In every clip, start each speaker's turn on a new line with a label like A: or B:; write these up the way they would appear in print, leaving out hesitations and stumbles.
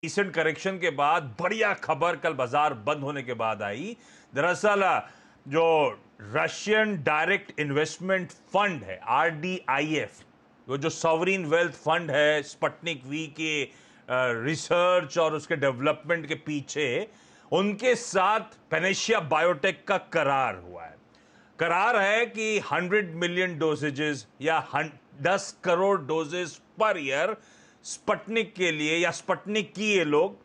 A: Recent correction के बाद बढ़िया खबर कल बाजार बंद होने के बाद आई। दरअसल जो रशियन डायरेक्ट इन्वेस्टमेंट फंड है RDIF, वो जो सॉवरिन वेल्थ फंड है स्पुतनिक वी के रिसर्च और उसके डेवलपमेंट के पीछे, उनके साथ पेनेशिया बायोटेक का करार हुआ है। करार है कि 100 मिलियन डोसेजेस या 10 crore doses per year Sputnik के लिए या स्पुतनिक की ये लोग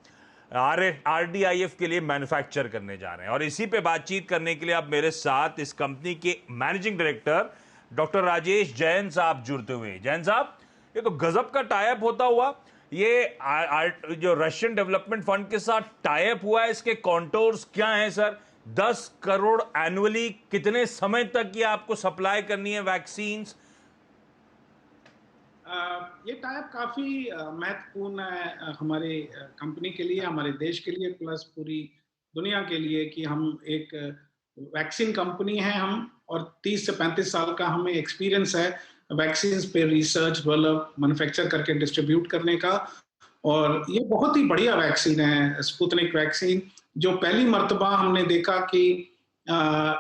A: RDIF के लिए मैन्युफैक्चर करने जा रहे हैं। और इसी पे बातचीत करने के लिए अब मेरे साथ इस कंपनी के managing director doctor Rajesh Jain साहब जुड़ते हुए। जैन साहब, ये तो गजब का टाइप होता हुआ, ये जो रशियन डेवलपमेंट फंड के साथ टाइप हुआ है, इसके कॉन्टोर्स क्या हैं सर? 10 करोड़ एनुअली, कितने समय तक ये आपको सप्लाई करनी है वैक्सीन?
B: ये टाइप काफी महत्वपूर्ण है हमारे कंपनी के लिए, हमारे देश के लिए, प्लस पूरी दुनिया के लिए कि हम एक वैक्सीन कंपनी है हम, और 30 से 35 साल का हमें एक्सपीरियंस है वैक्सीन पे रिसर्च, डेवलप, मैन्युफैक्चर करके डिस्ट्रीब्यूट करने का। और ये बहुत ही बढ़िया वैक्सीन है स्पुतनिक वैक्सीन, जो पहली मर्तबा हमने देखा कि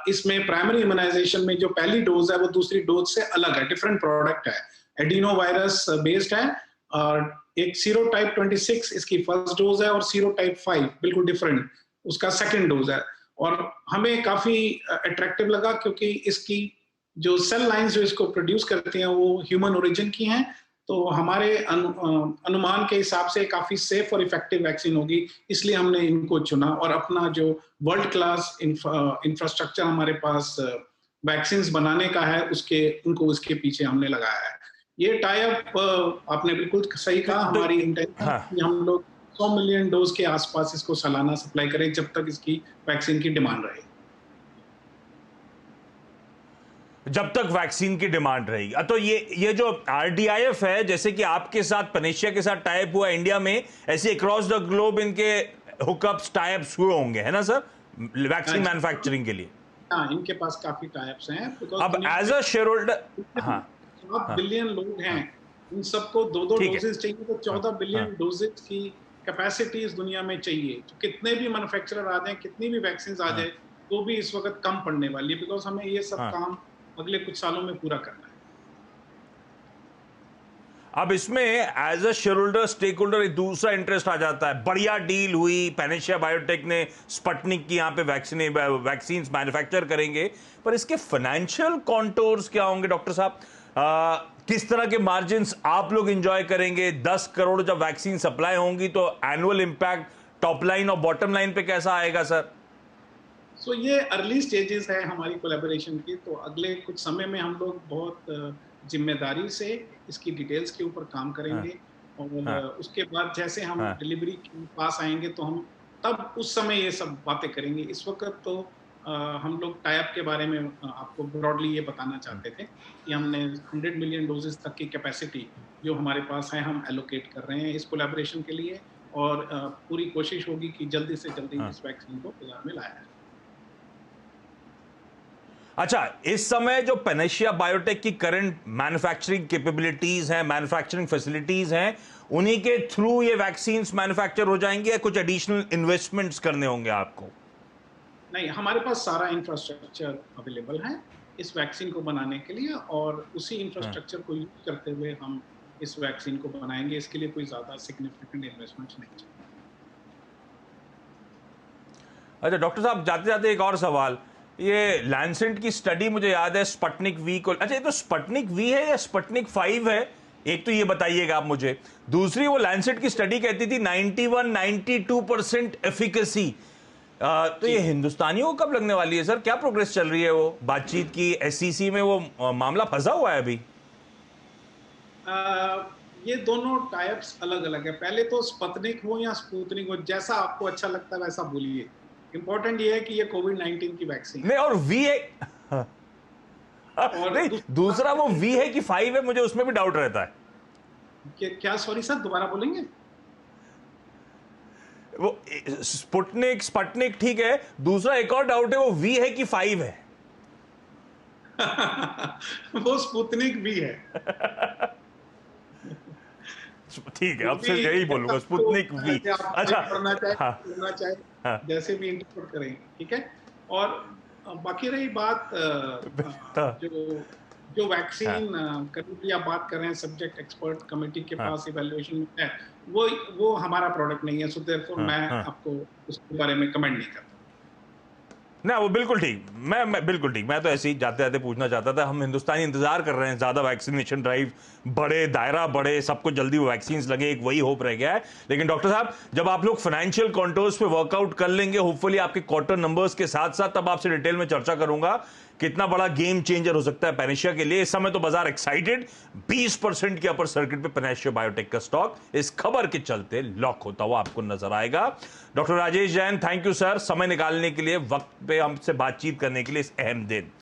B: इसमें प्राइमरी इम्यूनाइजेशन में जो पहली डोज है वो दूसरी डोज से अलग है, डिफरेंट प्रोडक्ट है, एडिनो वायरस बेस्ड है। और एक सीरोटाइप 26 इसकी फर्स्ट डोज है और सीरोटाइप 5 बिल्कुल डिफरेंट उसका सेकंड डोज है। और हमें काफी अट्रैक्टिव लगा क्योंकि इसकी जो सेल लाइंस जो इसको प्रोड्यूस करती हैं वो ह्यूमन ओरिजिन की हैं, तो हमारे अनुमान के हिसाब से काफी सेफ और इफेक्टिव वैक्सीन होगी, इसलिए हमने इनको चुना। और अपना जो वर्ल्ड क्लास इंफ्रास्ट्रक्चर हमारे पास वैक्सीन बनाने का है, उनको उसके पीछे हमने लगाया है। ये टाइप आपने बिल्कुल सही कहा, हमारी इंटेंशन
A: हाँ,
B: हम लोग 100 मिलियन डोज के आसपास इसको सालाना सप्लाई करें जब तक इसकी वैक्सीन की डिमांड रहे।
A: जब तक वैक्सीन की डिमांड रहेगी। तो ये जो RDIF है, जैसे कि आपके साथ पेनेशिया के साथ टाइप हुआ इंडिया में, ऐसे अक्रॉस द ग्लोब इनके हुकअप्स टाइप्स हुए होंगे, है ना सर, वैक्सीन मैन्युफैक्चरिंग के लिए?
B: हाँ, इनके पास काफी टाइप्स हैं बिकॉज
A: अब
B: दुनिया
A: एज अ शेयर होल्डर, हाँ
B: 7
A: हाँ
B: बिलियन लोग हैं,
A: हाँ,
B: इन सबको दो दो
A: ठीक है,
B: डोजेस चाहिए, तो
A: हाँ
B: 14
A: हाँ
B: बिलियन डोजेस की कैपेसिटी इस दुनिया में चाहिए। तो कितने भी मैन्युफैक्चरर आ जाए, कितनी भी वैक्सीन आ
A: हाँ
B: जाए, तो भी इस वक्त कम पड़ने वाली है, बिकॉज हमें ये सब
A: हाँ।
B: काम अगले कुछ सालों में पूरा करना है।
A: अब इसमें as a shareholder, stakeholder, एक दूसरा इंटरेस्ट आ जाता है। बढ़िया डील हुई, पेनेशिया बायोटेक ने स्पुतनिक की यहाँ पे वैक्सीन मैन्युफैक्चर करेंगे, पर इसके फाइनेंशियल कॉन्टोर्स क्या होंगे डॉक्टर साहब? किस तरह के मार्जिन्स आप लोग एंजॉय करेंगे? 10 करोड़ जब वैक्सीन सप्लाई होंगी तो एनुअल इंपैक्ट टॉप लाइन और बॉटम लाइन पे कैसा आएगा सर?
B: सो ये अर्ली स्टेजेस है हमारी कोलैबोरेशन की, तो अगले कुछ समय में हम लोग बहुत जिम्मेदारी से इसकी डिटेल्स के ऊपर काम
A: हाँ
B: करेंगे। और
A: हाँ
B: उसके बाद जैसे हम
A: हाँ
B: डिलीवरी के पास आएंगे तो हम तब उस समय ये सब बातें करेंगे। इस वक्त तो हम लोग टाइप के बारे में आपको ब्रॉडली ये बताना चाहते थे कि हमने 100 मिलियन डोजेस तक की कैपेसिटी जो हमारे पास है हम एलोकेट कर रहे हैं इस कोलैबोरेशन के लिए। और पूरी कोशिश होगी कि जल्दी से जल्दी
A: हाँ।
B: इस वैक्सीन को बाजार में लाया जाए।
A: अच्छा, इस समय जो पेनेशिया बायोटेक की करंट मैन्युफैक्चरिंग कैपेबिलिटीज हैं, मैन्युफैक्चरिंग फैसिलिटीज हैं, उन्हीं के थ्रू ये वैक्सीन मैन्युफैक्चर हो जाएंगे या कुछ एडिशनल इन्वेस्टमेंट्स करने होंगे आपको?
B: नहीं, हमारे पास सारा इंफ्रास्ट्रक्चर अवेलेबल है इस वैक्सीन को बनाने के लिए, और उसी
A: हाँ।
B: इंफ्रास्ट्रक्चर को यूज करते हुए हम इस वैक्सीन को बनाएंगे। इसके लिए कोई ज्यादा सिग्निफिकेंट इन्वेस्टमेंट्स नहीं चाहिए।
A: अच्छा डॉक्टर साहब, जाते जाते एक और सवाल, ये लैंसेट की स्टडी मुझे याद है स्पुतनिक वी को, अच्छा ये तो स्पुतनिक वी है या स्पुतनिक 5 है? एक तो ये बताइएगा आप मुझे। दूसरी, वो लैंसेट की स्टडी कहती थी 91-92% एफिकेसी। तो
B: जी,
A: ये हिंदुस्तानियों को कब लगने वाली है सर? क्या प्रोग्रेस चल रही है? वो बातचीत की SEC में वो मामला फंसा हुआ है अभी?
B: ये दोनों टाइप्स अलग अलग है। पहले तो स्पुतनिक हो या स्पुतनिक हो, जैसा आपको अच्छा लगता है वैसा बोलिए। इंपॉर्टेंट ये है कि ये कोविड-19 की वैक्सीन
A: नहीं, और वी है
B: है। और
A: नहीं,
B: दूसरी बात
A: दूसरा
B: है
A: वो
B: कि
A: वी है कि 5 है, मुझे उसमें भी डाउट रहता है।
B: क्या, सॉरी सर, दोबारा बोलेंगे?
A: वो स्पुतनिक स्पुतनिक ठीक है, दूसरा एक और डाउट है, वो वी है कि 5 है?
B: वो स्पुतनिक भी है।
A: ठीक है, अब से
B: भी
A: यही बोलूंगा, स्पुतनिक वी।
B: जैसे आप
A: अच्छा।
B: पढ़ना चाहे
A: हाँ।
B: सुनना चाहे,
A: हाँ।
B: जैसे भी इंटरप्रेट करेंगे, ठीक है। और बाकी रही बात
A: हाँ।
B: जो जो
A: हाँ।
B: वैक्सीन कभी आप बात कर रहे हैं, सब्जेक्ट एक्सपर्ट कमेटी के
A: हाँ।
B: पास इवैल्यूएशन में है, वो हमारा प्रोडक्ट नहीं है, सो देयरफॉर
A: हाँ।
B: मैं
A: हाँ।
B: आपको उसके बारे में कमेंट नहीं करता।
A: ना, वो बिल्कुल ठीक। मैं बिल्कुल ठीक। मैं तो ऐसे ही जाते जाते पूछना चाहता था। हम हिंदुस्तानी इंतजार कर रहे हैं, ज्यादा वैक्सीनेशन ड्राइव बढ़े, दायरा बढ़े, सबको जल्दी वो वैक्सीन लगे, एक वही होप रह गया है। लेकिन डॉक्टर साहब, जब आप लोग फाइनेंशियल कॉन्टोर्स पे वर्कआउट कर लेंगे, होपफुली आपके क्वार्टर नंबर्स के साथ साथ, तब आपसे डिटेल में चर्चा करूंगा कितना बड़ा गेम चेंजर हो सकता है पैनेशिया के लिए। इस समय तो बाजार एक्साइटेड, 20% के अपर सर्किट पे पैनेशिया बायोटेक का स्टॉक इस खबर के चलते लॉक होता हुआ आपको नजर आएगा। Doctor Rajesh Jain, thank you sir, समय निकालने के लिए, वक्त पे हमसे बातचीत करने के लिए इस अहम दिन।